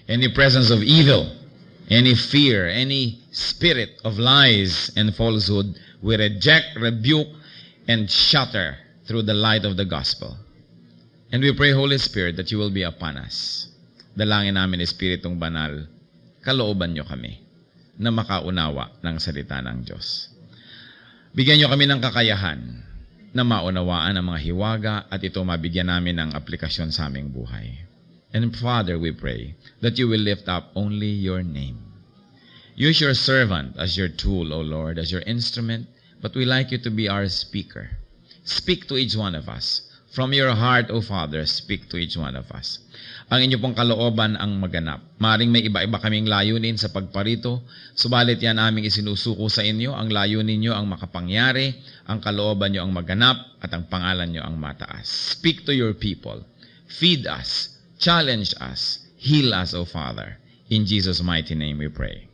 any presence of evil, any fear, any spirit of lies and falsehood, we reject, rebuke, and shatter through the light of the gospel. And we pray, Holy Spirit, that you will be upon us. Dalangin namin, Espiritong Banal, kalooban nyo kami na makaunawa ng salita ng Diyos. Bigyan nyo kami ng kakayahan na maunawaan ang mga hiwaga at ito mabigyan namin ng aplikasyon sa aming buhay. And Father, we pray that you will lift up only your name. Use your servant as your tool, O Lord, as your instrument, but we like you to be our speaker. Speak to each one of us. From your heart, O Father, speak to each one of us. Ang inyo pong kalooban ang maganap. Maring may iba-iba kaming layunin sa pagparito, subalit yan aming isinusuko sa inyo. Ang layunin nyo ang makapangyari, ang kalooban nyo ang maganap, at ang pangalan nyo ang mataas. Speak to your people. Feed us. Challenge us. Heal us, O Father. In Jesus' mighty name we pray.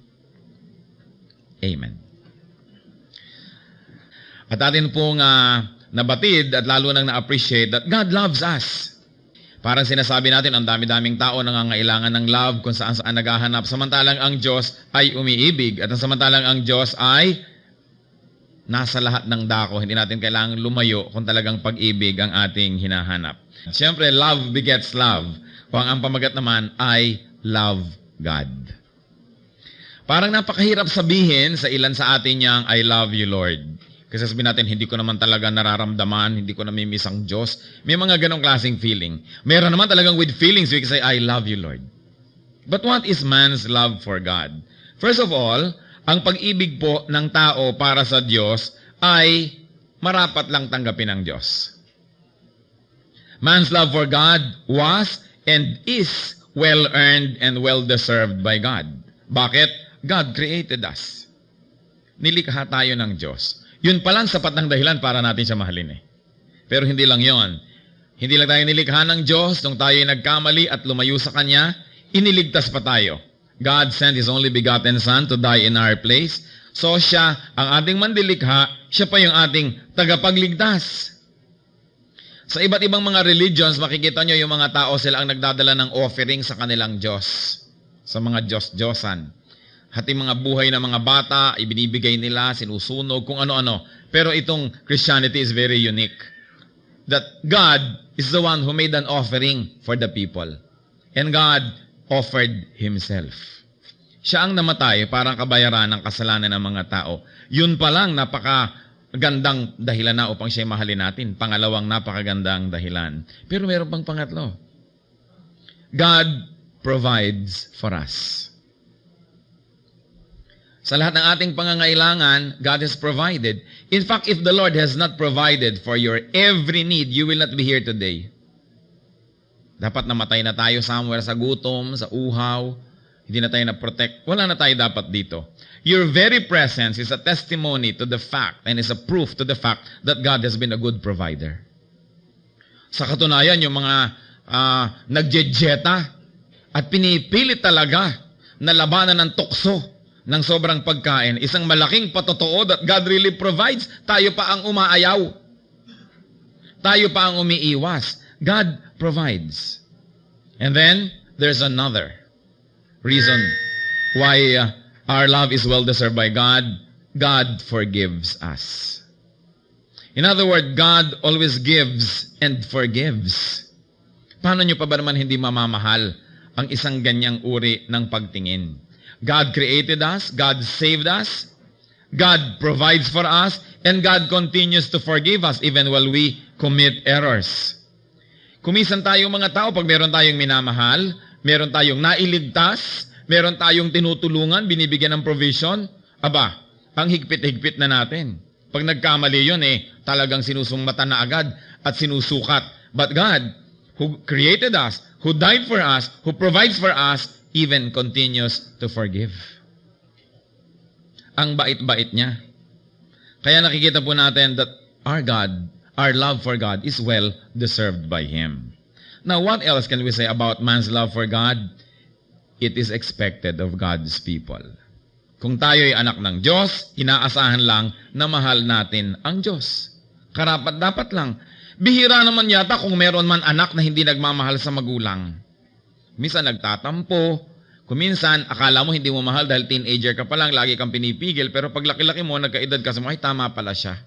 Amen. At atin pong nabatid at lalo nang na-appreciate that God loves us. Parang sinasabi natin, ang dami-daming tao nangangailangan ng love kung saan-saan naghahanap. Samantalang ang Diyos ay umiibig. At samantalang ang Diyos ay nasa lahat ng dako. Hindi natin kailangang lumayo kung talagang pag-ibig ang ating hinahanap. Siyempre, love begets love. Kung ang pamagat naman ay love God. Parang napakahirap sabihin sa ilan sa atin niyang, I love you, Lord. Kasi sabihin natin, hindi ko naman talaga nararamdaman, hindi ko namimiss ang Diyos. May mga ganong klaseng feeling. Meron naman talagang with feelings, we can say, I love you, Lord. But what is man's love for God? First of all, ang pag-ibig po ng tao para sa Diyos ay marapat lang tanggapin ng Diyos. Man's love for God was and is well-earned and well-deserved by God. Bakit? God created us. Nilikha tayo ng Diyos. Yun palang sapat ng dahilan para natin siya mahalin eh. Pero hindi lang yon. Hindi lang tayo nilikha ng Diyos nung tayo nagkamali at lumayo sa Kanya, iniligtas pa tayo. God sent His only begotten Son to die in our place. So siya, ang ating mandilikha, siya pa yung ating tagapagligtas. Sa iba't ibang mga religions, makikita nyo yung mga tao, sila ang nagdadala ng offering sa kanilang Diyos. Sa mga Diyos-Diyosan. Hati mga buhay ng mga bata, ibinibigay nila, sinusunog, kung ano-ano. Pero itong Christianity is very unique. That God is the one who made an offering for the people. And God offered Himself. Siya ang namatay para kabayaran ng kasalanan ng mga tao. Yun pa lang, napakagandang dahilan na upang siya mahalin natin. Pangalawang napakagandang dahilan. Pero meron pang pangatlo. God provides for us. Sa lahat ng ating pangangailangan, God has provided. In fact, if the Lord has not provided for your every need, you will not be here today. Dapat namatay na tayo somewhere sa gutom, sa uhaw, hindi na tayo na-protect. Wala na tayo dapat dito. Your very presence is a testimony to the fact and is a proof to the fact that God has been a good provider. Sa katunayan, yung mga nagjejeta at pinipilit talaga na labanan ng tukso ng sobrang pagkain, isang malaking patotoo that God really provides. Tayo pa ang umaayaw. Tayo pa ang umiiwas. God provides. And then, there's another reason why our love is well-deserved by God. God forgives us. In other words, God always gives and forgives. Paano nyo pa ba naman hindi mamamahal ang isang ganyang uri ng pagtingin? God created us, God saved us, God provides for us, and God continues to forgive us even while we commit errors. Kumisan tayong mga tao pag meron tayong minamahal, meron tayong nailigtas, meron tayong tinutulungan, binibigyan ng provision, aba, ang higpit-higpit na natin. Pag nagkamali yun talagang sinusumbatan na agad at sinusukat. But God, who created us, who died for us, who provides for us, even continues to forgive. Ang bait-bait niya. Kaya nakikita po natin that our God, our love for God is well deserved by Him. Now, what else can we say about man's love for God? It is expected of God's people. Kung tayo ay anak ng Diyos, inaasahan lang na mahal natin ang Diyos. Karapat-dapat lang. Bihira naman yata kung meron man anak na hindi nagmamahal sa magulang. Minsan nagtatampo, Kuminsan, akala mo hindi mo mahal dahil teenager ka pa lang, lagi kang pinipigil, pero pag laki-laki mo, nagkaedad ka sa mga, ay tama pala siya.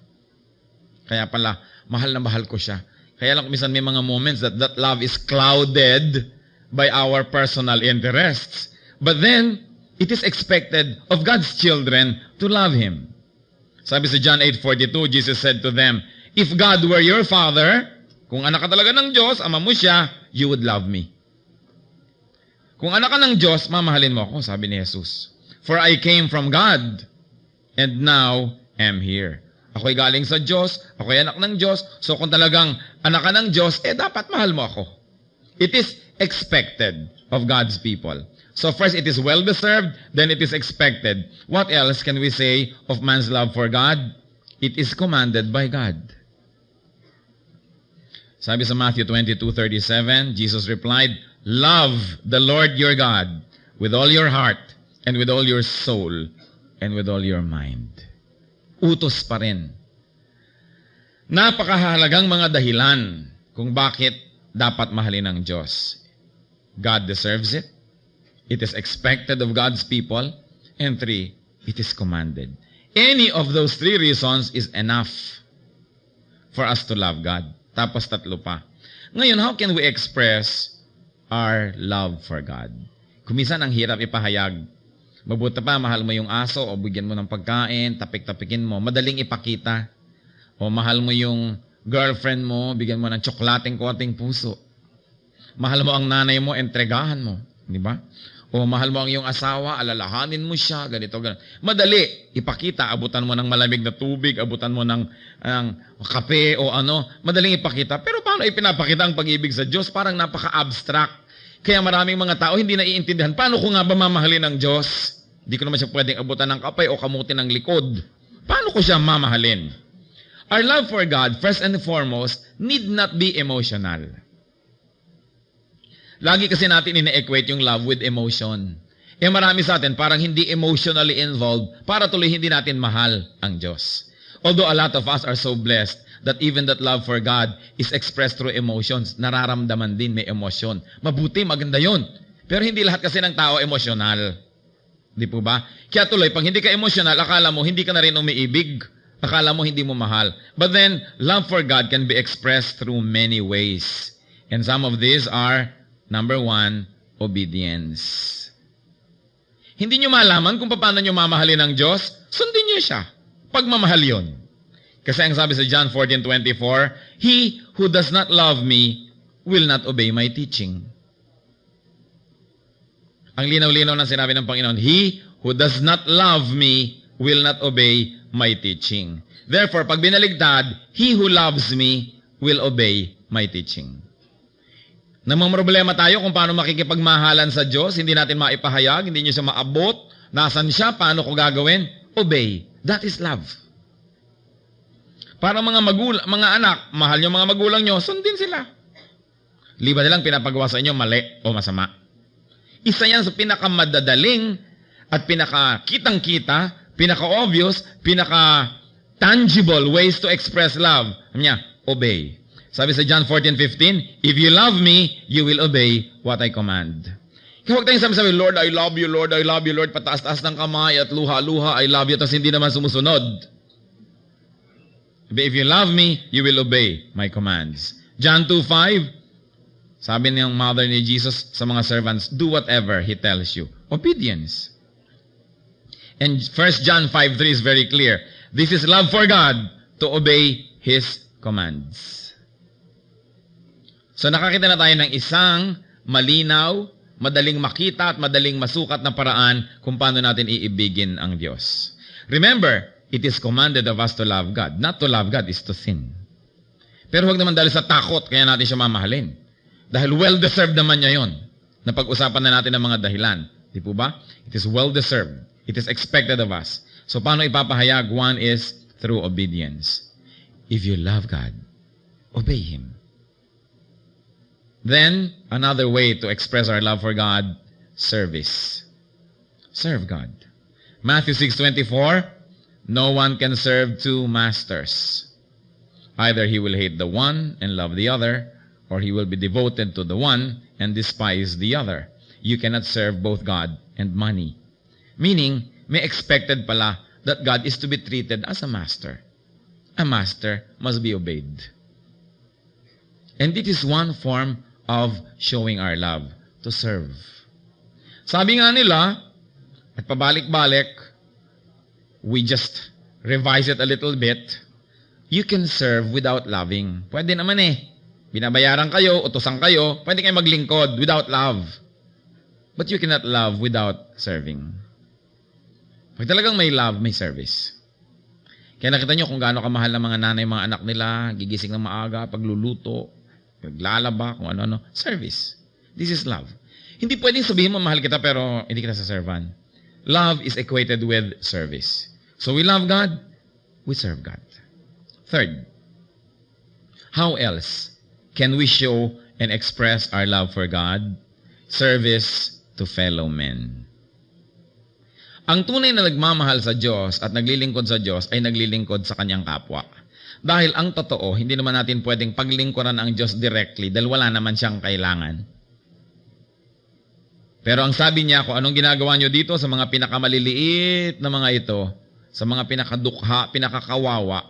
Kaya pala, mahal na mahal ko siya. Kaya lang kuminsan may mga moments that love is clouded by our personal interests. But then, it is expected of God's children to love Him. Sabi sa John 8:42, Jesus said to them, if God were your Father, kung anak ka talaga ng Diyos, ama mo siya, you would love me. Kung anak ka ng Diyos, mamahalin mo ako, sabi ni Jesus. For I came from God, and now am here. Ako'y galing sa Diyos, ako'y anak ng Diyos, so kung talagang anak ka ng Diyos, dapat mahal mo ako. It is expected of God's people. So first, it is well-deserved, then it is expected. What else can we say of man's love for God? It is commanded by God. Sabi sa Matthew 22:37, Jesus replied, love the Lord your God with all your heart and with all your soul and with all your mind. Utos pa rin. Napakahalagang mga dahilan kung bakit dapat mahalin ng Diyos. God deserves it. It is expected of God's people. And 3, it is commanded. Any of those 3 reasons is enough for us to love God. Tapos 3 pa. Ngayon, how can we express our love for God? Kuminsan ang hirap ipahayag. Mabuti pa, mahal mo yung aso o bigyan mo ng pagkain, tapik-tapikin mo. Madaling ipakita. O mahal mo yung girlfriend mo, bigyan mo ng tsoklateng konting puso. Mahal mo ang nanay mo, entregahan mo. Di ba? O mahal mo ang iyong asawa, alalahanin mo siya, ganito, ganito. Madali, ipakita. Abutan mo ng malamig na tubig, abutan mo ng kape o ano. Madaling ipakita. Pero paano ipinapakita ang pag-ibig sa Diyos? Parang napaka-abstract. Kaya maraming mga tao hindi naiintindihan. Paano ko nga ba mamahalin ng Diyos? Hindi ko naman siya pwedeng abutan ng kape o kamutin ng likod. Paano ko siya mamahalin? Our love for God, first and foremost, need not be emotional. Lagi kasi natin ina-equate yung love with emotion. Marami sa atin parang hindi emotionally involved para tuloy hindi natin mahal ang Diyos. Although a lot of us are so blessed that even that love for God is expressed through emotions. Nararamdaman din, may emosyon. Mabuti, maganda yun. Pero hindi lahat kasi ng tao emosyonal. Di po ba? Kaya tuloy, pag hindi ka emosyonal, akala mo hindi ka na rin umiibig. Akala mo hindi mo mahal. But then, love for God can be expressed through many ways. And some of these are, number 1, obedience. Hindi nyo malaman kung paano nyo mamahalin ng Diyos? Sundin nyo siya. Pagmamahal yun. Kasi ang sabi sa John 14:24, he who does not love me will not obey my teaching. Ang linaw-linaw ng sinabi ng Panginoon, he who does not love me will not obey my teaching. Therefore, pag binaligtad, he who loves me will obey my teaching. Namang problema tayo kung paano makikipagmahalan sa Diyos, hindi natin maipahayag, hindi niyo siya maabot, nasan siya, paano ko gagawin? Obey. That is love. Para mga anak, mahal niyo mga magulang niyo, sundin sila. Liba nilang pinapagawa sa inyo mali o masama. Isa yan sa pinakamadadaling at pinakakitang-kita, pinaka-obvious, pinaka-tangible ways to express love. Sabi niya, obey. Sabi sa John 14:15, if you love me, you will obey what I command. Kaya huwag tayong sabi, Lord, I love you, Lord, I love you, Lord, pataas-taas ng kamay at luha-luha, I love you, tapos hindi naman sumusunod. If you love me, you will obey my commands. John 2:5, sabi niyang mother ni Jesus sa mga servants, do whatever He tells you. Obedience. And 1 John 5:3 is very clear. This is love for God, to obey His commands. So nakakita na tayo ng isang malinaw, madaling makita at madaling masukat na paraan kung paano natin iibigin ang Diyos. Remember, it is commanded of us to love God. Not to love God is to sin. Pero huwag naman dahil sa takot, kaya natin siya mamahalin. Dahil well-deserved naman niya yon. Napag-usapan na natin ang mga dahilan. Di po ba? It is well-deserved. It is expected of us. So paano ipapahayag? 1 is through obedience. If you love God, obey Him. Then, another way to express our love for God, service. Serve God. Matthew 6:24, no one can serve 2 masters. Either he will hate the one and love the other, or he will be devoted to the one and despise the other. you cannot serve both God and money. Meaning, may expected pala that God is to be treated as a master. A master must be obeyed. And it is one form of showing our love, to serve. Sabi nga nila, at pabalik-balik, we just revise it a little bit, you can serve without loving. Pwede naman eh. Binabayaran kayo, utusan kayo, pwede kayo maglingkod without love. But you cannot love without serving. Pag talagang may love, may service. Kaya nakita nyo kung gaano kamahal ng mga nanay, mga anak nila, gigising ng maaga, pagluluto, paglalaba, kung ano-ano. Service. This is love. Hindi pwedeng sabihin mo, mahal kita, pero hindi kita saservan. Love is equated with service. So we love God, we serve God. Third, how else can we show and express our love for God? Service to fellow men. Ang tunay na nagmamahal sa Diyos at naglilingkod sa Diyos ay naglilingkod sa kanyang kapwa. Dahil ang totoo, hindi naman natin pwedeng paglingkuran ang Diyos directly dahil wala naman siyang kailangan. Pero ang sabi niya, kung anong ginagawa niyo dito sa mga pinakamaliliit na mga ito, sa mga pinakadukha, pinakakawawa,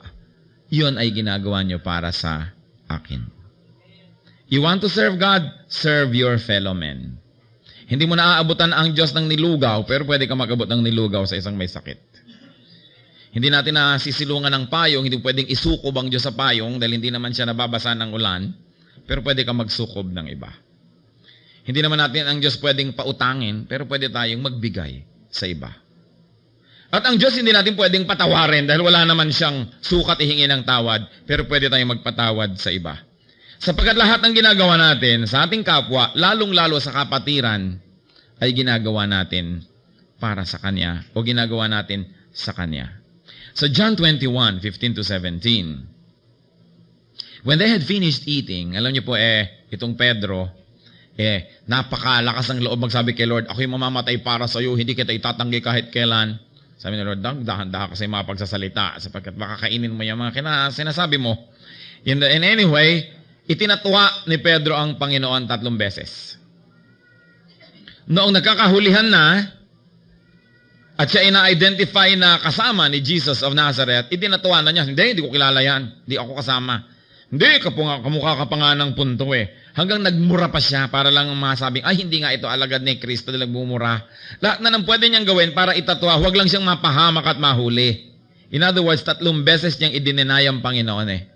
yun ay ginagawa niyo para sa akin. You want to serve God? Serve your fellow men. Hindi mo naaabutan ang Diyos ng nilugaw, pero pwede ka mag-abot ng nilugaw sa isang may sakit. Hindi natin nasisilungan ng payong, hindi pwedeng isukob ang Diyos sa payong dahil hindi naman siya nababasa ng ulan, pero pwede ka magsukob ng iba. Hindi naman natin ang Diyos pwedeng pautangin, pero pwede tayong magbigay sa iba. At ang Diyos hindi natin pwedeng patawarin dahil wala naman siyang sukat ihingi ng tawad, pero pwede tayong magpatawad sa iba. Sapagkat lahat ng ginagawa natin sa ating kapwa, lalong-lalo sa kapatiran, ay ginagawa natin para sa Kanya o ginagawa natin sa Kanya. So John 21:15-17, when they had finished eating, alam niyo po itong Pedro, napakalakas ng loob magsabi kay Lord, ako'y mamamatay para sa iyo, hindi kita itatanggi kahit kailan. Sabi ni Lord, dahan-dahan kasi mapagsasalita sapagkat baka kainin mo yung mga sinasabi mo. In any way, itinatwa ni Pedro ang Panginoon 3 beses. Noong nagkakahulihan na, at siya ina-identify na kasama ni Jesus of Nazareth, itinatwa na niya, hindi ko kilala yan, hindi ako kasama. Hindi, kamukha ka pa nga ng punto Hanggang nagmura pa siya para lang masabing, ay hindi nga ito alagad ni Kristo na nagbumura. Lahat na nang pwede niyang gawin para itatwa, huwag lang siyang mapahamak at mahuli. In other words, 3 beses niyang idinenay ang Panginoon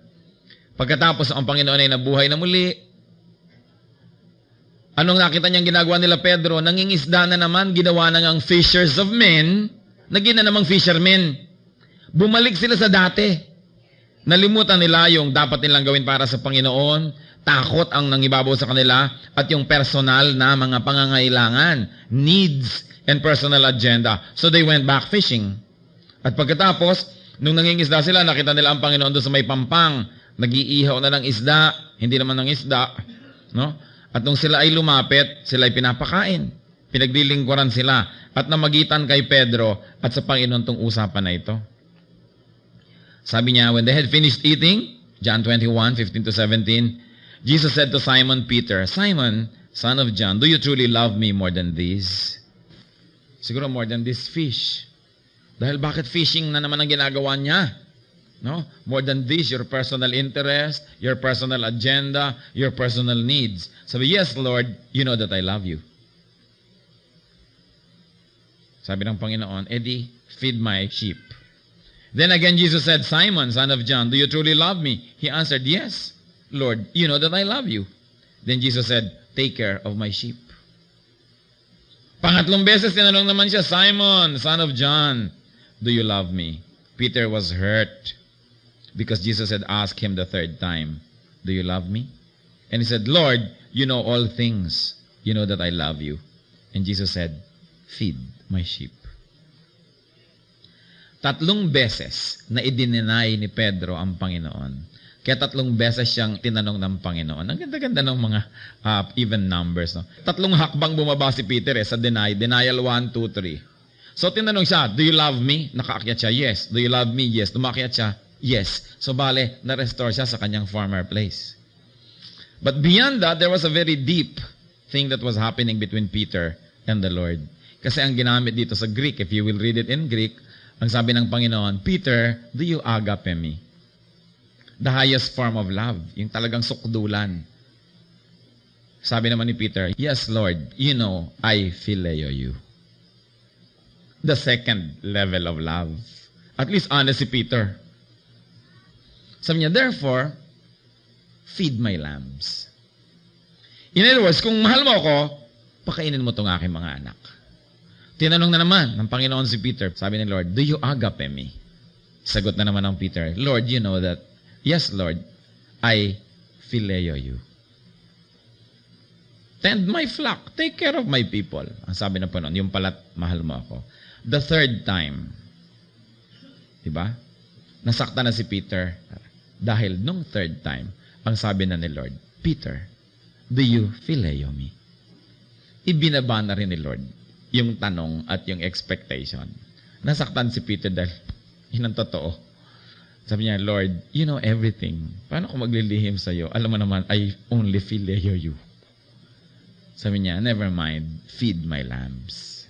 Pagkatapos ang Panginoon ay nabuhay na muli, anong nakita niyang ginagawa nila Pedro? Nangingisda na naman, ginawa na ngang fishers of men, naging na namang fishermen. Bumalik sila sa dati. Nalimutan nila yung dapat nilang gawin para sa Panginoon, takot ang nangibabaw sa kanila, at yung personal na mga pangangailangan, needs and personal agenda. So they went back fishing. At pagkatapos, nung nangingisda sila, nakita nila ang Panginoon doon sa may pampang, nag-iihaw na ng isda, hindi naman ng isda, no? At nung sila ay lumapit, sila ay pinapakain. Pinaglilingkuran sila at namagitan kay Pedro at sa Panginoon tong usapan na ito. Sabi niya, when they had finished eating, John 21:15-17, Jesus said to Simon Peter, Simon, son of John, do you truly love me more than these? Siguro more than this fish. Dahil bakit fishing na naman ang ginagawa niya? No? More than this, your personal interest, your personal agenda, your personal needs. Sabi, yes, Lord, you know that I love you. Sabi ng Panginoon, Eddie, feed my sheep. Then again, Jesus said, Simon, son of John, do you truly love me? He answered, yes, Lord, you know that I love you. Then Jesus said, take care of my sheep. Pangatlong beses, tinanong naman siya, Simon, son of John, do you love me? Peter was hurt because Jesus had asked him the 3rd time, do you love me? And he said, Lord, you know all things. You know that I love you. And Jesus said, feed my sheep. 3 beses na idinenay ni Pedro ang Panginoon. Kaya 3 beses siyang tinanong ng Panginoon. Ang ganda-ganda ng mga even numbers. No? 3 hakbang bumaba si Peter sa denial 1, 2, 3. So tinanong siya, do you love me? Nakaakyat siya, yes. Do you love me? Yes. Tumakyat siya, yes. So bale, na-restore siya sa kanyang former place. But beyond that, there was a very deep thing that was happening between Peter and the Lord. Kasi ang ginamit dito sa Greek, if you will read it in Greek, ang sabi ng Panginoon, Peter, do you agape me? The highest form of love, yung talagang sukdulan. Sabi naman ni Peter, yes, Lord, you know, I phileo you. The second level of love. At least honest si Peter. Sabi niya, therefore, feed my lambs. In other words, kung mahal mo ako, pakainin mo itong aking mga anak. Tinanong na naman ng Panginoon si Peter, sabi ni Lord, do you agape me? Sagot na naman ng Peter, Lord, you know that, yes, Lord, I phileo you. Tend my flock, take care of my people. Ang sabi ng Panginoon, yung pala't mahal mo ako. The third time, diba? Nasakta na si Peter. Dahil nung third time, ang sabi na ni Lord, Peter, do you phileo me? Ibinaba na rin ni Lord yung tanong at yung expectation. Nasaktan si Peter dahil yun ang totoo. Sabi niya, Lord, you know everything. Paano ko maglilihim sa'yo? Alam mo naman, I only phileo you. Sabi niya, never mind, feed my lambs.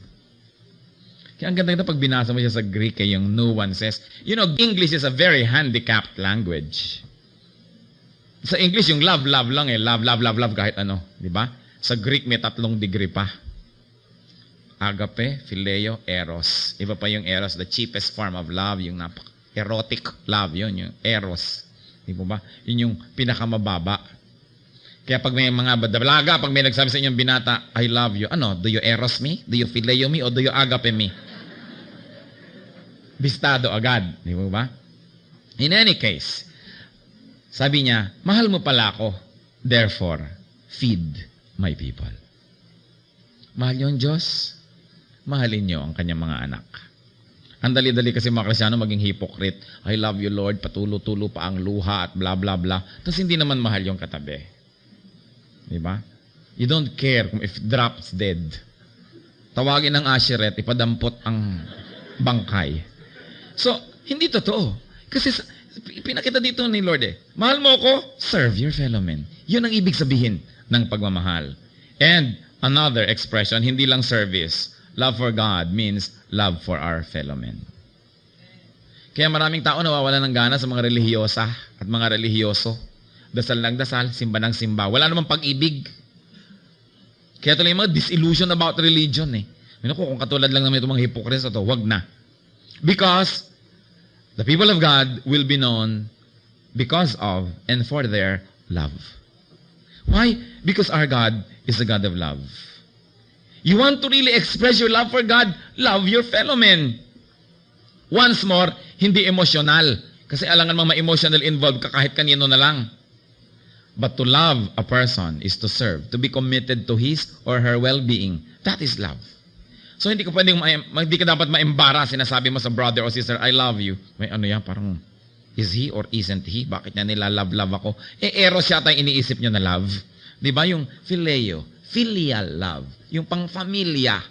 Kaya ang ganda pag binasa mo siya sa Greek, yung nuances. You know, English is a very handicapped language. Sa English, yung love, love lang eh. Love, love, love, love, kahit ano. Di ba? Sa Greek, may 3 degree pa. Agape, phileo, eros. Iba pa yung eros, the cheapest form of love, yung erotic love, yun, yung eros. Di ba? Yun yung pinakamababa. Kaya pag may mga dalaga, pag may nagsabi sa inyong binata, I love you, ano, do you eros me? Do you phileo me? O do you agape me? Bistado agad. Di ba? In any case, sabi niya, mahal mo pala ako, therefore, feed my people. Mahal niyo ang Diyos, mahalin niyo ang kanyang mga anak. Ang dali-dali kasi mga Kristyano maging hypocrite. I love you, Lord, patulo-tulo pa ang luha at bla bla bla. Tapos hindi naman mahal yung katabi. Di ba? You don't care kung if drops dead. Tawagin ng Asheret, ipadampot ang bangkay. So, hindi totoo. Kasi pinakita dito ni Lord mahal mo ako, serve your fellow men. Yun ang ibig sabihin ng pagmamahal. And another expression, hindi lang service. Love for God means love for our fellow men. Kaya maraming tao nawawalan ng gana sa mga relihiyosa at mga relihiyoso. Dasal ng dasal, simba ng simba. Wala namang pag-ibig. Kaya tuloy yung mga disillusion about religion kung katulad lang naman itong mga hypocrites na ito, wag na. Because the people of God will be known because of and for their love. Why? Because our God is a God of love. You want to really express your love for God, love your fellow men. Once more, hindi emotional. Kasi alangan mga ma-emotional involved ka kahit kanino na lang. But to love a person is to serve, to be committed to his or her well-being. That is love. So hindi ka dapat ma-embarrass, sinasabi mo sa brother or sister, I love you. May ano yan, parang, is he or isn't he? Bakit niya nila love ako? Eros yata yung iniisip niyo na love. Di ba? Yung phileo, filial love. Yung pang-familia.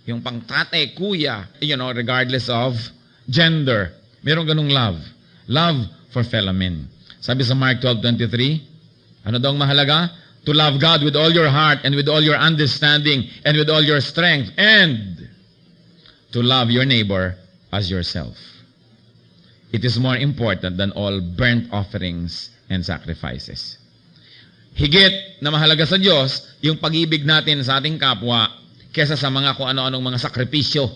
Yung pang-tate, kuya. Regardless of gender. Merong ganung love. Love for fellow men. Sabi sa Mark 12:23, ano daw ang mahalaga? To love God with all your heart and with all your understanding and with all your strength and to love your neighbor as yourself. It is more important than all burnt offerings and sacrifices. Higit na mahalaga sa Diyos yung pag-ibig natin sa ating kapwa kesa sa mga kung ano-anong mga sakripisyo.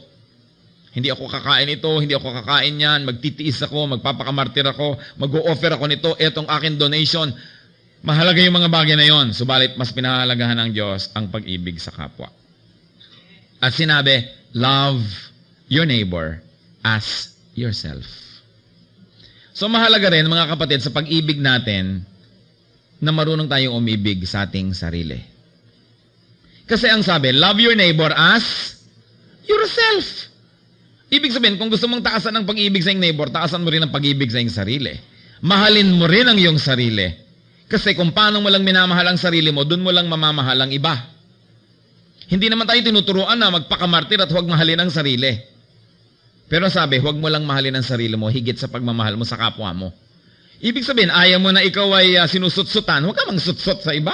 Hindi ako kakain ito, hindi ako kakain yan, magtitiis ako, magpapakamartir ako, mag-o-offer ako nito, etong akin donation. Mahalaga yung mga bagay na yon, subalit mas pinahalagahan ng Diyos ang pag-ibig sa kapwa. At sinabi, love your neighbor as yourself. So mahalaga rin mga kapatid sa pag-ibig natin na marunong tayong umibig sa ating sarili. Kasi ang sabi, love your neighbor as yourself. Ibig sabihin, kung gusto mong taasan ang pag-ibig sa iyong neighbor, taasan mo rin ang pag-ibig sa iyong sarili. Mahalin mo rin ang iyong sarili. Kasi kung paano mo lang minamahal ang sarili mo, dun mo lang mamamahal ang iba. Hindi naman tayo tinuturuan na magpakamartir at huwag mahalin ang sarili. Pero sabi, huwag mo lang mahalin ang sarili mo higit sa pagmamahal mo sa kapwa mo. Ibig sabihin, ayaw mo na ikaw ay sinusutsutan, huwag ka mang sutsut sa iba.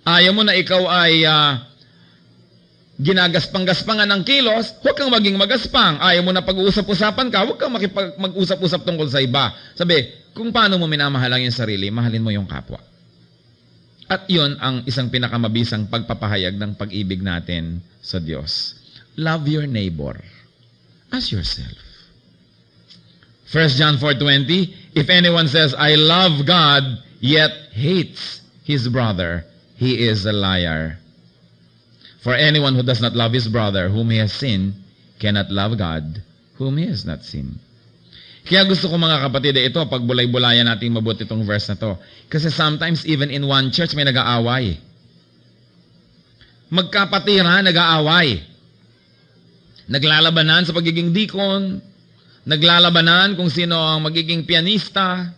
Ayaw mo na ikaw ay ginagaspang-gaspangan ng kilos, huwag kang maging magaspang. Ayaw mo na pag-uusap-usapan ka, huwag kang mag-usap-usap tungkol sa iba. Sabi, kung paano mo minamahal ang iyong sarili, mahalin mo yung kapwa. At yun ang isang pinakamabisang pagpapahayag ng pag-ibig natin sa Diyos. Love your neighbor as yourself. 1 John 4:20, if anyone says, I love God, yet hates his brother, he is a liar. For anyone who does not love his brother whom he has seen cannot love God whom he has not seen. Kaya gusto ko mga kapatid, ito, pagbulay-bulayan natin mabuti itong verse na to. Kasi sometimes even in one church may nag-aaway. Magkapatira, nag-aaway. Naglalabanan sa pagiging deacon, naglalabanan kung sino ang magiging pianista,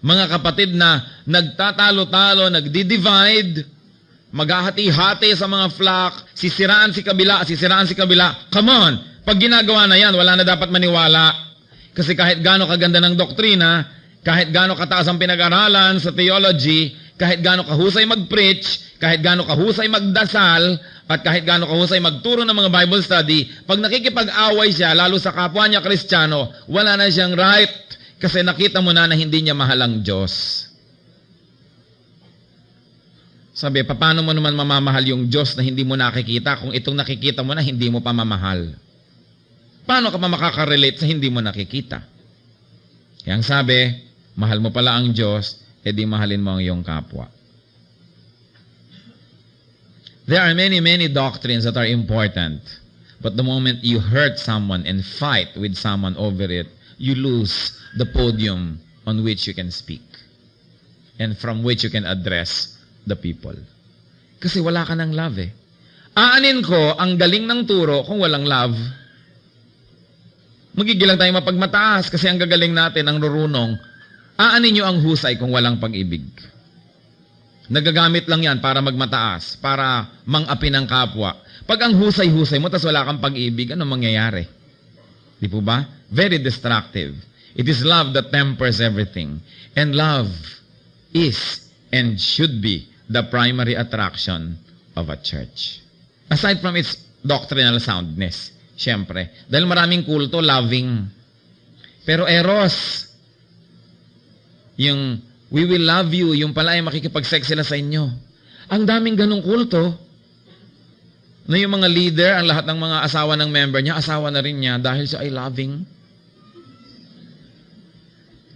mga kapatid na nagtatalo-talo, nagdi-divide, maghahati-hati sa mga flock, sisiraan si kabila. Come on! Pag ginagawa na yan, wala na dapat maniwala. Kasi kahit gaano kaganda ng doktrina, kahit gaano kataas ang pinag-aralan sa theology, kahit gaano kahusay mag-preach, kahit gaano kahusay magdasal, at kahit gaano kahusay magturo ng mga Bible study, pag nakikipag-away siya, lalo sa kapwa niya Kristiyano, wala na siyang right kasi nakita mo na hindi niya mahal ang Diyos. Sabi, paano mo naman mamamahal yung Diyos na hindi mo nakikita kung itong nakikita mo na hindi mo pa mamahal? Paano ka pa makaka-relate sa hindi mo nakikita? Kaya ang sabi, mahal mo pala ang Diyos, edi mahalin mo ang iyong kapwa. There are many doctrines that are important. But the moment you hurt someone and fight with someone over it, you lose the podium on which you can speak and from which you can address the people. Kasi wala ka ng love eh. Aanin ko ang galing ng turo kung walang love. Magigilang tayo mapagmataas kasi ang gagaling natin, ang rurunong. Aanin nyo ang husay kung walang pag-ibig. Nagagamit lang yan para magmataas, para mang-api ng kapwa. Pag ang husay-husay mo, tas wala kang pag-ibig, ano mangyayari? Di po ba? Very destructive. It is love that tempers everything. And love is and should be the primary attraction of a church. Aside from its doctrinal soundness, syempre. Dahil maraming kulto, loving. Pero eros, yung we will love you, yung pala ay makikipag-sex sila sa inyo. Ang daming ganong kulto, na yung mga leader, ang lahat ng mga asawa ng member niya, asawa na rin niya dahil siya ay loving.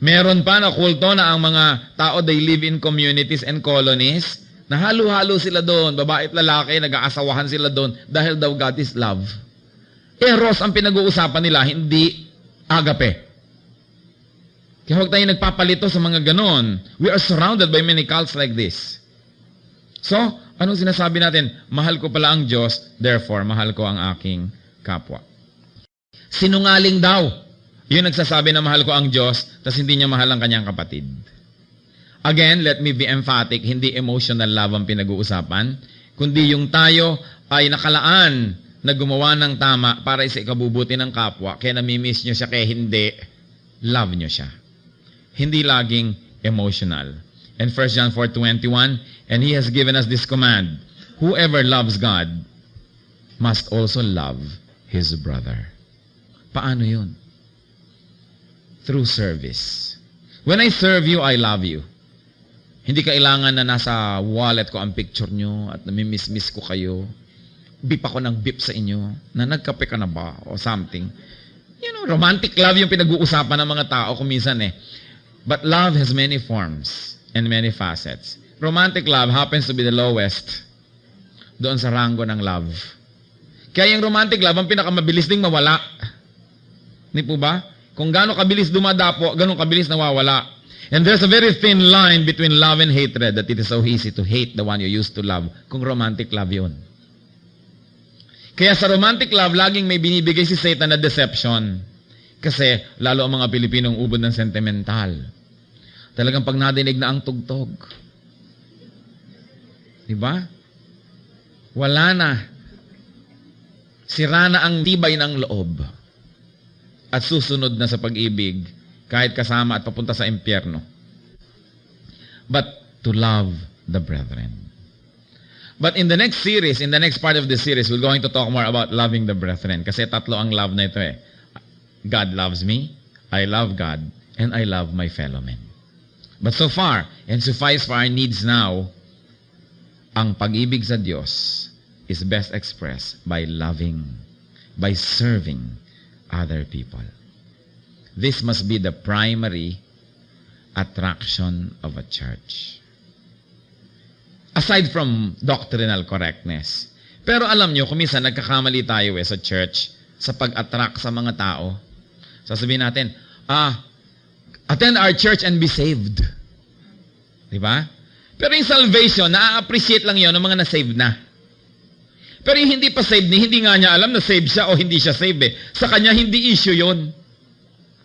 Meron pa na kulto na ang mga tao, they live in communities and colonies, na halo-halo sila doon, babae at lalaki, nag-aasawahan sila doon, dahil daw God is love. Eros ang pinag-uusapan nila, hindi agape. Kaya huwag tayo nagpapalito sa mga ganon. We are surrounded by many cults like this. So, anong sinasabi natin? Mahal ko pala ang Diyos, therefore, mahal ko ang aking kapwa. Sinungaling daw. Yun nagsasabi na mahal ko ang Diyos, tas hindi niya mahal ang kanyang kapatid. Again, let me be emphatic, hindi emotional love ang pinag-uusapan, kundi yung tayo ay nakalaan na gumawa ng tama para sa ikabubuti ng kapwa, kaya namimiss nyo siya, kaya hindi, love nyo siya. Hindi laging emotional. And 1 John 4:21, and He has given us this command, whoever loves God must also love his brother. Paano yun? Through service. When I serve you, I love you. Hindi kailangan na nasa wallet ko ang picture nyo at namimiss-miss ko kayo. Bip ako ng bip sa inyo na nagkape ka na ba o something. You know, romantic love yung pinag-uusapan ng mga tao kuminsan eh. But love has many forms and many facets. Romantic love happens to be the lowest doon sa rango ng love. Kaya yung romantic love, ang pinakamabilis ding mawala. Hindi po ba? Kung gaano kabilis dumadapo, gaano kabilis nawawala. And there's a very thin line between love and hatred that it is so easy to hate the one you used to love kung romantic love yun. Kaya sa romantic love, laging may binibigay si Satan na deception. Kasi lalo ang mga Pilipinong ubod ng sentimental. Talagang pag nadinig na ang tugtog. Diba? Wala na. Sira na ang tibay ng loob. At susunod na sa pag-ibig, kahit kasama at papunta sa impyerno. But to love the brethren. But in the next series, in the next part of the series, we're going to talk more about loving the brethren. Kasi tatlo ang love na ito eh. God loves me, I love God, and I love my fellow men. But so far, and suffice for our needs now, ang pag-ibig sa Diyos is best expressed by loving, by serving other people. This must be the primary attraction of a church. Aside from doctrinal correctness. Pero alam nyo, kung minsan nagkakamali tayo sa church sa pag-attract sa mga tao. Sasabihin natin, attend our church and be saved. Diba? Pero yung salvation, na-appreciate lang yon ng mga na-save na. Pero yung hindi pa saved, hindi nga niya alam na save siya o hindi siya save eh. Sa kanya, hindi issue yon.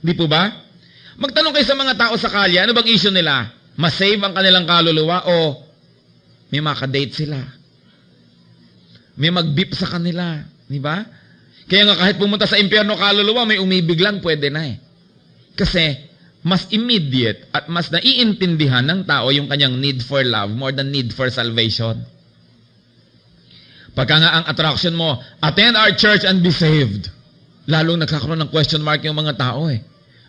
Di po ba? Magtanong kayo sa mga tao sa kalye, ano bang issue nila? Masave ang kanilang kaluluwa o may makadate sila? May mag-beep sa kanila. Di ba? Kaya nga kahit pumunta sa impyerno kaluluwa, may umibig lang, pwede na eh. Kasi mas immediate at mas naiintindihan ng tao yung kanyang need for love more than need for salvation. Pagka nga ang attraction mo, attend our church and be saved. Lalong nagkakaroon ng question mark yung mga tao eh.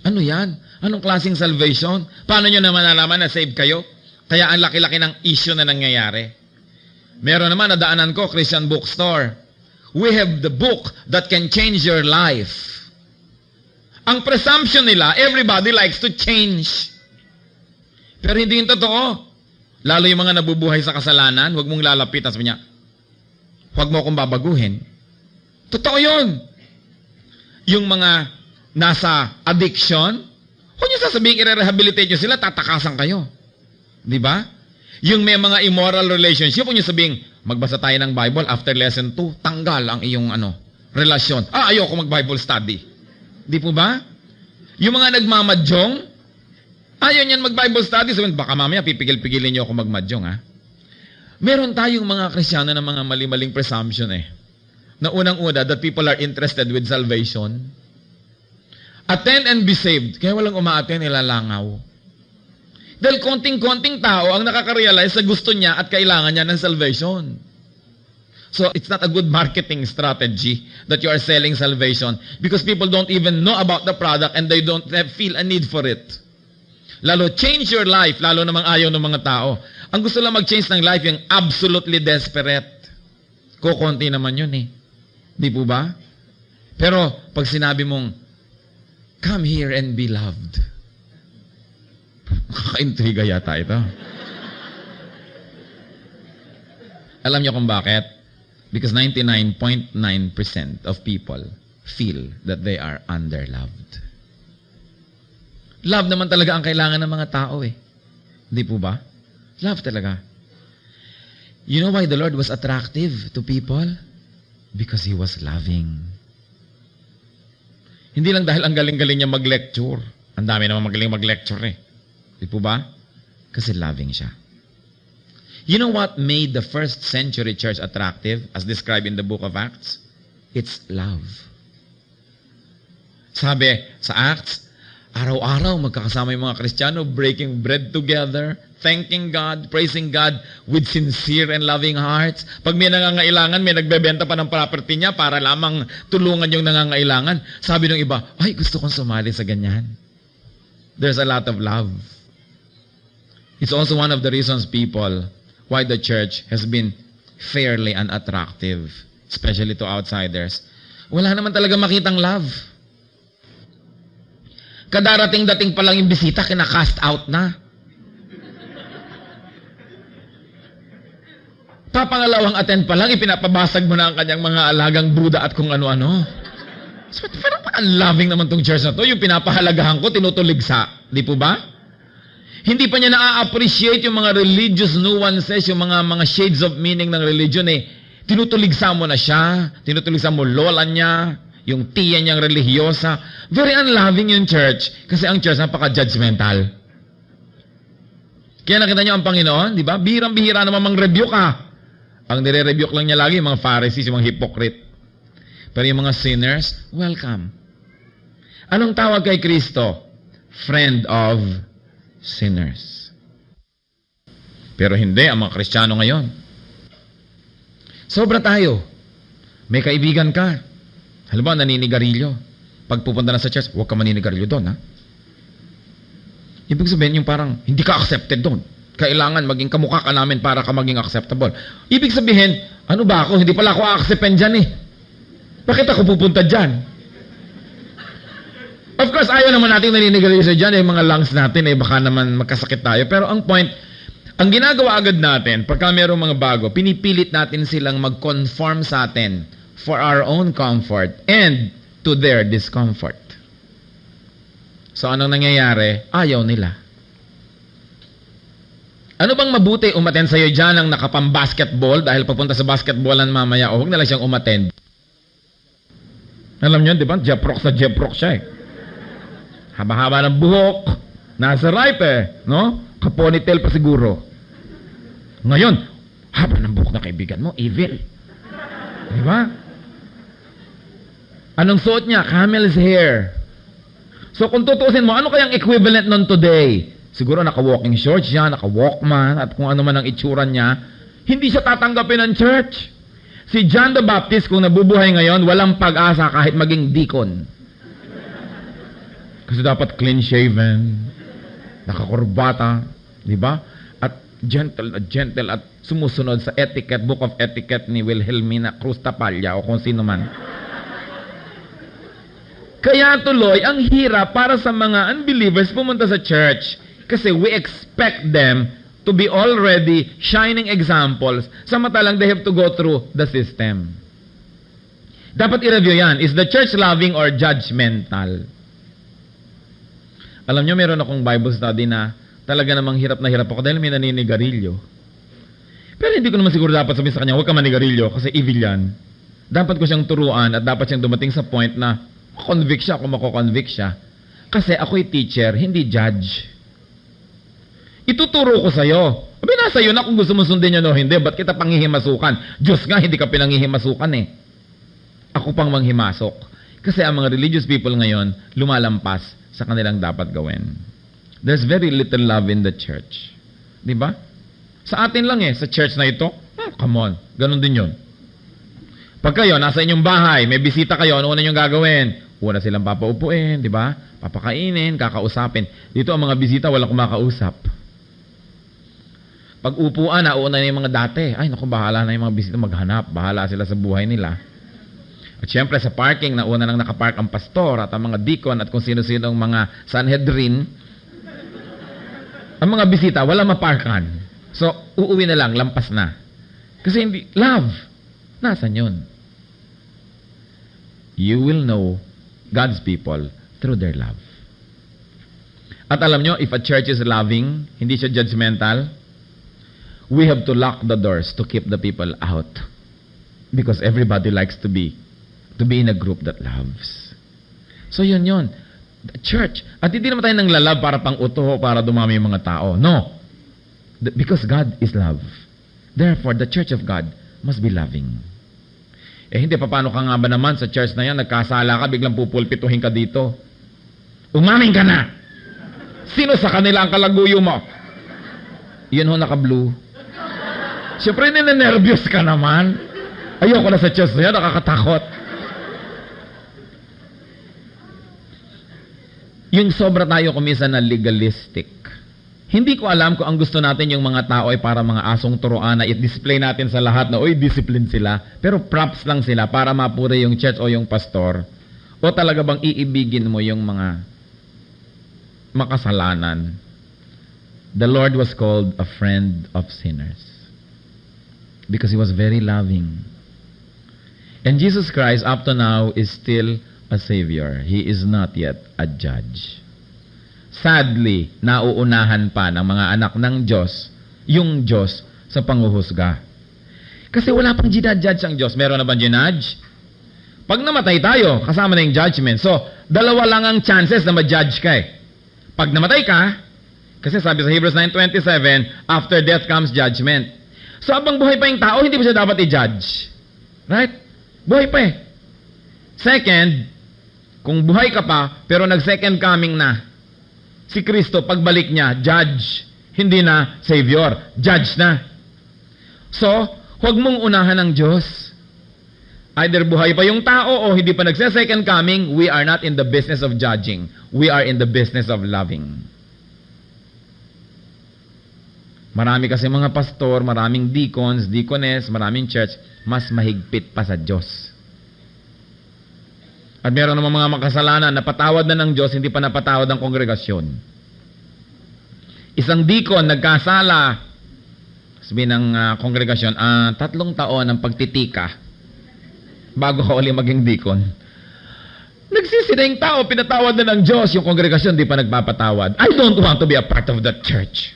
Ano yan? Anong klaseng salvation? Paano nyo naman nalaman na save kayo? Kaya ang laki-laki ng issue na nangyayari. Meron naman, nadaanan ko, Christian bookstore. We have the book that can change your life. Ang presumption nila, everybody likes to change. Pero hindi yung totoo. Lalo yung mga nabubuhay sa kasalanan, huwag mong lalapit. Sabi niya, huwag mo akong babaguhin. Totoo yun. Yung mga nasa addiction, huwag nyo sasabihin, i-rehabilitate nyo sila, tatakasan kayo. Di ba? Yung may mga immoral relationship, huwag nyo sabihin, magbasa tayo ng Bible, after lesson 2, tanggal ang iyong relasyon. Ayoko mag-Bible study. Di po ba? Yung mga nagmamadyong, ayaw niyan mag-Bible study, sabihin, baka mamaya pipigil-pigilin nyo ako magmadyong, ha? Meron tayong mga Kristyano ng mga mali-maling presumption eh. Na unang-una, that people are interested with salvation. Attend and be saved. Kaya walang uma-attend, ilalangaw. Dahil konting-konting tao ang nakaka-realize sa gusto niya at kailangan niya ng salvation. So, it's not a good marketing strategy that you are selling salvation because people don't even know about the product and they don't feel a need for it. Lalo, change your life, lalo namang ayaw ng mga tao. Ang gusto lang mag-change ng life, yung absolutely desperate. Kukunti naman yun eh. Di po ba? Pero, pag sinabi mong, come here and be loved. Nakaka-intriga yata ito. Alam niyo kung bakit? Because 99.9% of people feel that they are underloved. Love naman talaga ang kailangan ng mga tao eh. Hindi po ba? Love talaga. You know why the Lord was attractive to people? Because He was loving. Hindi lang dahil ang galing-galing niya mag-lecture. Ang dami naman magaling mag-lecture eh. Di po ba? Kasi loving siya. You know what made the first century church attractive as described in the book of Acts? It's love. Sabi sa Acts, araw-araw magkakasama yung mga Kristiyano, breaking bread together, thanking God, praising God with sincere and loving hearts. Pag may nangangailangan, may nagbebenta pa ng property niya para lamang tulungan yung nangangailangan. Sabi ng iba, ay gusto kong sumali sa ganyan. There's a lot of love. It's also one of the reasons people why the church has been fairly unattractive, especially to outsiders. Wala naman talaga makitang love. Kadarating-dating pa lang yung bisita, kinakast out na. Papangalawang attend pa lang, ipinapabasag mo na ang kanyang mga alagang Buddha at kung ano-ano. So, pero ang loving naman tong church na to, yung pinapahalagahan ko, tinutuligsa. Di po ba? Hindi pa niya na-appreciate yung mga religious nuances, yung mga shades of meaning ng religion eh. Tinutuligsa mo na siya, tinutuligsa mo lola niya, yung tiya niyang religyosa. Very unloving yung church kasi ang church napaka-judgmental. Kaya nakita niyo ang Panginoon, di ba? Bihirang-bihira naman mang-rebuke ka. Ang nire-rebuke lang niya lagi, yung mga Pharisees, yung mga hypocrite. Pero yung mga sinners, welcome. Anong tawag kay Kristo? Friend of sinners. Pero hindi, ang mga Kristiyano ngayon, Sobra tayo. May kaibigan ka. Halimbawa, naninigarilyo. Pag pupunta na sa church, huwag ka maninigarilyo doon, ha? Ibig sabihin yung parang, hindi ka accepted doon. Kailangan maging kamukha ka namin para ka maging acceptable. Ibig sabihin, ano ba ako? Hindi pala ako a-acceptan dyan eh. Bakit ako pupunta dyan? Of course, ayaw naman natin naninigarilyo sa dyan, mga lungs natin, baka naman magkasakit tayo. Pero ang point, ang ginagawa agad natin, pagka mayroong mga bago, pinipilit natin silang mag-conform sa atin for our own comfort and to their discomfort. So, anong nangyayari? Ayaw nila. Ano bang mabuti umattend sa'yo dyan ang nakapang-basketball dahil papunta sa basketballan mamaya o huwag na lang siyang umattend? Alam niyo, di ba? Jeprox na Jeprox siya eh. Haba-haba ng buhok. Nasa right eh. No? Kaponitel pa siguro. Ngayon, haba ng buhok na kaibigan mo. Evil. Di ba? Anong suot niya? Camel's hair. So kung tutusin mo, ano kayang equivalent nun today? Siguro naka-walking shorts siya, naka-walkman, at kung ano man ang itsura niya, hindi siya tatanggapin ng church. Si John the Baptist, kung nabubuhay ngayon, walang pag-asa kahit maging deacon. Kasi dapat clean-shaven, nakakurbata, di ba? At gentle at sumusunod sa etiquette, book of etiquette ni Wilhelmina Cruz Tapalla o kung sino man. Kaya tuloy, ang hirap para sa mga unbelievers pumunta sa church kasi we expect them to be already shining examples samantalang they have to go through the system. Dapat i-review yan. Is the church loving or judgmental? Alam nyo, meron akong Bible study na talaga namang hirap na hirap ako dahil may naninigarilyo. Pero hindi ko naman siguro dapat sabihin sa kanya, huwag ka manigarilyo kasi evil yan. Dapat ko siyang turuan at dapat siyang dumating sa point na convict siya kung mako-convict siya. Kasi ako'y teacher, hindi judge. Ituturo ko sa'yo. Sabi na sa'yo na kung gusto mo sundin yun o hindi, ba't kita panghihimasukan? Diyos nga, hindi ka pinanghihimasukan eh. Ako pang manghimasok. Kasi ang mga religious people ngayon, lumalampas sa kanilang dapat gawin. There's very little love in the church. Di ba? Sa atin lang eh, sa church na ito, come on, ganun din yun. Pag kayo, nasa inyong bahay, may bisita kayo, ano na yung gagawin? Una silang papaupuin, di ba? Papakainin, kakausapin. Dito ang mga bisita, walang kumakausap. Pag upuan, nauna na yung mga dati. Ay, naku, bahala na yung mga bisita maghanap. Bahala sila sa buhay nila. At syempre, sa parking, nauna nang nakapark ang pastor at ang mga deacon at kung sino-sino ang mga Sanhedrin. Ang mga bisita, wala maparkan. So, uuwi na lang, lampas na. Kasi hindi, love. Nasaan yun? You will know God's people through their love. At alam nyo, if a church is loving, hindi siya judgmental, we have to lock the doors to keep the people out. Because everybody likes to be in a group that loves. So yun. The church. At hindi naman tayo nang lalab para pang uto, para dumami yung mga tao. No. Because God is love. Therefore, the church of God must be loving. Hindi, paano ka nga ba naman sa church na yan, nagkasala ka, biglang pupulpituhin ka dito. Umamin ka na! Sino sa kanila ang kalaguyo mo? Yun ho, naka-blue. Siyempre, ninenervyos ka naman. Ayoko na sa church na yan, nakakatakot. Yung sobra tayo kuminsan na legalistic. Hindi ko alam kung ang gusto natin yung mga tao ay para mga asong turuan na i-display natin sa lahat na, oy, discipline sila. Pero props lang sila para mapuri yung church o yung pastor. O talaga bang iibigin mo yung mga makasalanan? The Lord was called a friend of sinners. Because He was very loving. And Jesus Christ, up to now, is still a Savior. He is not yet a judge. Sadly, nauunahan pa ng mga anak ng Diyos, yung Diyos sa panghuhusga. Kasi wala pang ginadjudge ang Diyos. Meron na ba ginadjudge? Pag namatay tayo, kasama na yung judgment. So, dalawa lang ang chances na ma-judge ka eh. Pag namatay ka, kasi sabi sa Hebrews 9:27, after death comes judgment. So, habang buhay pa yung tao, hindi pa siya dapat i-judge. Right? Buhay pa eh. Second, kung buhay ka pa, pero nag-second coming na, si Kristo, pagbalik niya, judge. Hindi na Savior. Judge na. So, Huwag mong unahan ng Diyos. Either buhay pa yung tao o hindi pa nagse-second coming, we are not in the business of judging. We are in the business of loving. Marami kasi mga pastor, maraming deacons, deaconess, maraming church, mas mahigpit pa sa Diyos. At meron namang mga makasalanan, napatawad na ng Diyos, hindi pa napatawad ng kongregasyon. Isang deacon, nagkasala, sabi ng kongregasyon, 3 taon ang pagtitika bago ka uli maging deacon. Nagsisi na yung tao, pinatawad na ng Diyos, yung kongregasyon di pa nagpapatawad. I don't want to be a part of that church.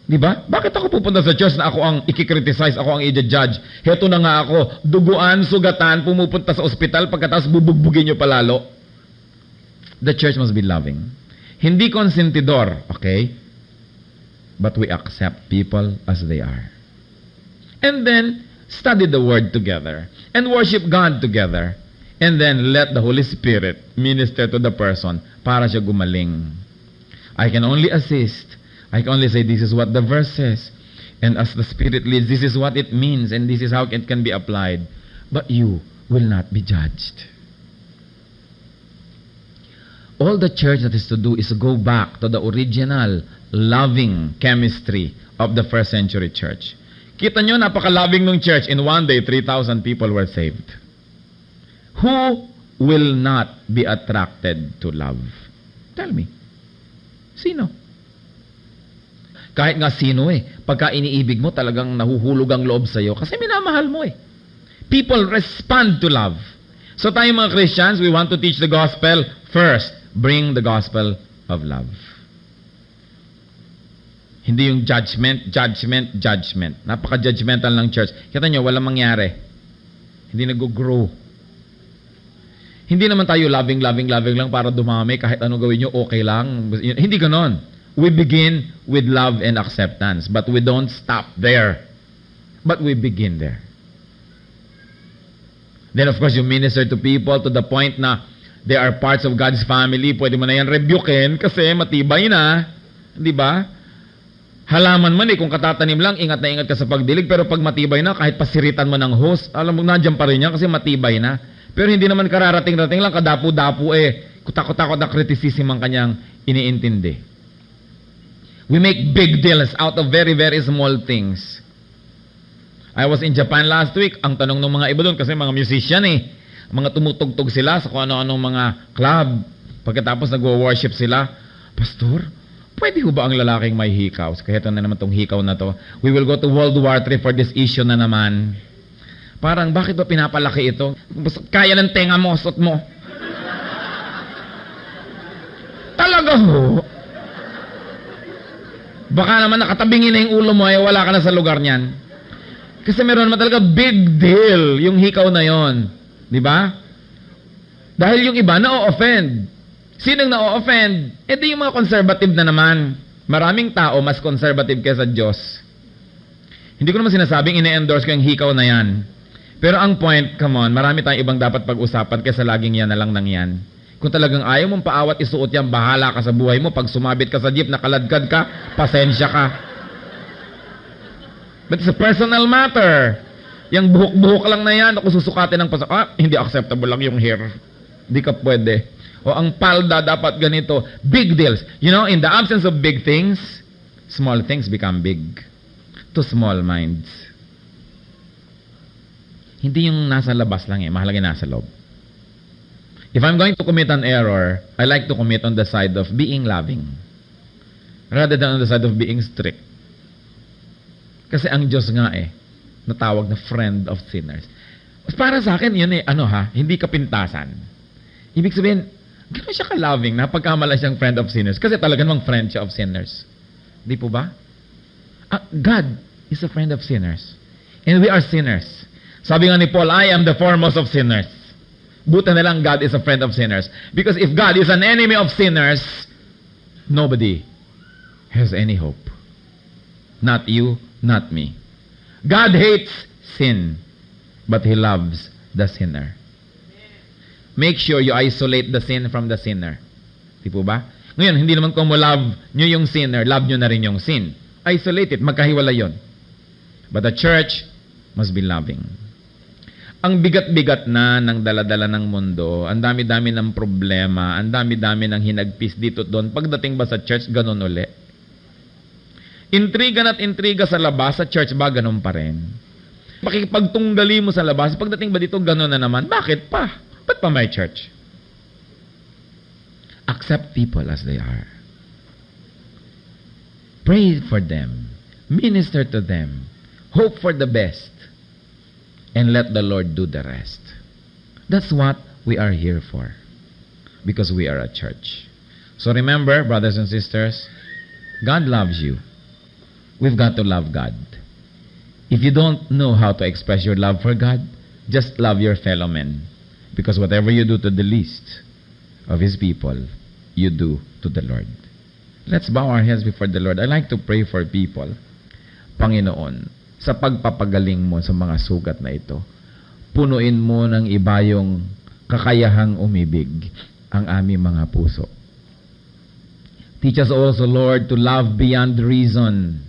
Di ba? Bakit ako pupunta sa church na ako ang ikikriticize, ako ang i-judge? Heto na nga ako, duguan, sugatan, pumupunta sa ospital, pagkatapos bubugbugin nyo palalo. The church must be loving. Hindi konsentidor, okay? But we accept people as they are. And then, study the Word together. And worship God together. And then, let the Holy Spirit minister to the person para siya gumaling. I can only assist. I can only say, this is what the verse says. And as the Spirit leads, this is what it means. And this is how it can be applied. But you will not be judged. All the church that is to do is to go back to the original loving chemistry of the first century church. Kita nyo, napaka-loving ng church. In one day, 3,000 people were saved. Who will not be attracted to love? Tell me. Sino? Kahit nga sino pagka iniibig mo, talagang nahuhulog ang loob sa'yo kasi minamahal mo People respond to love. So tayo mga Christians, we want to teach the gospel first. Bring the gospel of love. Hindi yung judgment. Napaka-judgmental ng church. Kita nyo, walang mangyari. Hindi nag-grow. Hindi naman tayo loving lang para dumami. Kahit anong gawin nyo, okay lang. Hindi ganon. We begin with love and acceptance. But we don't stop there. But we begin there. Then of course, you minister to people to the point na they are parts of God's family. Pwede mo na yan rebukein kasi matibay na. Di ba? Halaman man kung katatanim lang, ingat na ingat ka sa pagdilig, pero pag matibay na, kahit pasiritan mo ng host, alam mo, nandiyan pa rin yan kasi matibay na. Pero hindi naman kararating-rating lang, kadapu-dapu kutakot-takot na kritisism ang kanyang iniintindi. We make big deals out of very, very small things. I was in Japan last week, ang tanong ng mga iba doon, kasi mga musician mga tumutugtog sila sa kung ano-anong mga club. Pagkatapos nagwo-worship sila, Pastor, pwede ho ba ang lalaking may hikaw? Kaya ito na naman itong hikaw na to. We will go to World War III for this issue na naman. Parang, bakit ba pinapalaki ito? Kaya ng tenga mo, sot mo. Talaga ho? Baka naman nakatabingin na yung ulo mo, wala ka na sa lugar niyan. Kasi meron naman talaga big deal yung hikaw na yon. Di ba? Dahil yung iba na-offend. Sinong na-offend? Di yung mga conservative na naman. Maraming tao mas conservative kaysa Diyos. Hindi ko naman sinasabing ine-endorse ko yung hikaw na yan. Pero ang point, come on, marami tayong ibang dapat pag-usapan kaysa laging yan na lang nang yan. Kung talagang ayaw mong paawat isuot yan, bahala ka sa buhay mo. Pag sumabit ka sa jeep, nakaladkad ka, pasensya ka. But it's a personal matter. Yung buhok-buhok lang na yan, ako susukatin ng hindi acceptable lang yung hair. Hindi ka pwede. O ang palda dapat ganito. Big deals. You know, in the absence of big things, small things become big. To small minds. Hindi yung nasa labas lang mahalaga yung nasa loob. If I'm going to commit an error, I like to commit on the side of being loving. Rather than on the side of being strict. Kasi ang Diyos nga natawag na friend of sinners. Para sa akin, yun hindi kapintasan. Ibig sabihin, gano'n siya ka-loving na pagkamala siyang friend of sinners. Kasi talaga namang friend siya of sinners. Di po ba? God is a friend of sinners. And we are sinners. Sabi nga ni Paul, I am the foremost of sinners. Buta na lang God is a friend of sinners. Because if God is an enemy of sinners, nobody has any hope. Not you, not me. God hates sin, but He loves the sinner. Make sure you isolate the sin from the sinner. Di po ba? Ngayon, hindi naman kung mo love nyo yung sinner, love nyo na rin yung sin. Isolate it, magkahiwalay yon. But the church must be loving. Ang bigat-bigat na ng daladala ng mundo, ang dami-dami ng problema, ang dami-dami ng hinagpis dito doon. Pagdating ba sa church, ganun uli? Intriga na't intriga sa labas, sa church ba, ganun pa rin? Pakipagtunggali mo sa labas, pagdating ba dito, ganun na naman? Bakit pa? Ba't pa may church? Accept people as they are. Pray for them. Minister to them. Hope for the best. And let the Lord do the rest. That's what we are here for. Because we are a church. So remember, brothers and sisters, God loves you. We've got to love God. If you don't know how to express your love for God, just love your fellow men. Because whatever you do to the least of His people, you do to the Lord. Let's bow our heads before the Lord. I like to pray for people. Panginoon, sa pagpapagaling mo sa mga sugat na ito, punuin mo ng iba yung kakayahang umibig ang aming mga puso. Teach us also, Lord, to love beyond reason,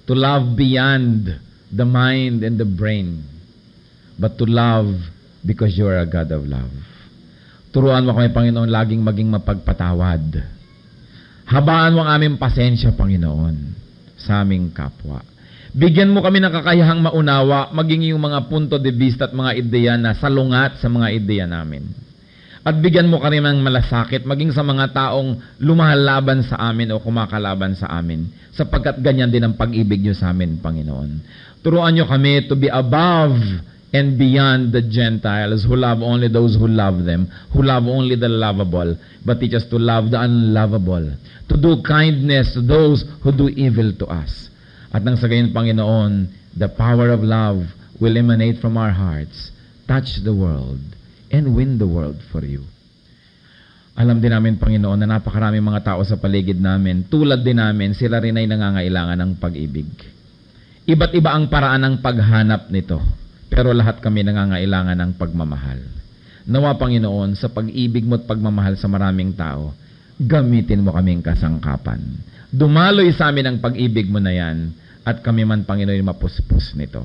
to love beyond the mind and the brain, but to love because you are a God of love. Turuan mo kami, Panginoon, laging maging mapagpatawad. Habaan mo ang aming pasensya, Panginoon, sa aming kapwa. Bigyan mo kami ng kakayahang maunawa, maging yung mga punto de vista at mga ideya na salungat sa mga ideya namin. At bigyan mo kami ng malasakit, maging sa mga taong lumalaban sa amin o kumakalaban sa amin, sapagkat ganyan din ang pag-ibig nyo sa amin, Panginoon. Turuan nyo kami to be above and beyond the Gentiles who love only those who love them, who love only the lovable, but teach us to love the unlovable, to do kindness to those who do evil to us. At nang sa gayon, Panginoon, the power of love will emanate from our hearts, touch the world, and win the world for you. Alam din namin, Panginoon, na napakaraming mga tao sa paligid namin, tulad din namin, sila rin ay nangangailangan ng pag-ibig. Iba't iba ang paraan ng paghanap nito, pero lahat kami nangangailangan ng pagmamahal. Nawa, Panginoon, sa pag-ibig mo at pagmamahal sa maraming tao, gamitin mo kaming kasangkapan. Dumaloy sa amin ang pag-ibig mo na yan, at kami man, Panginoon, mapuspos nito.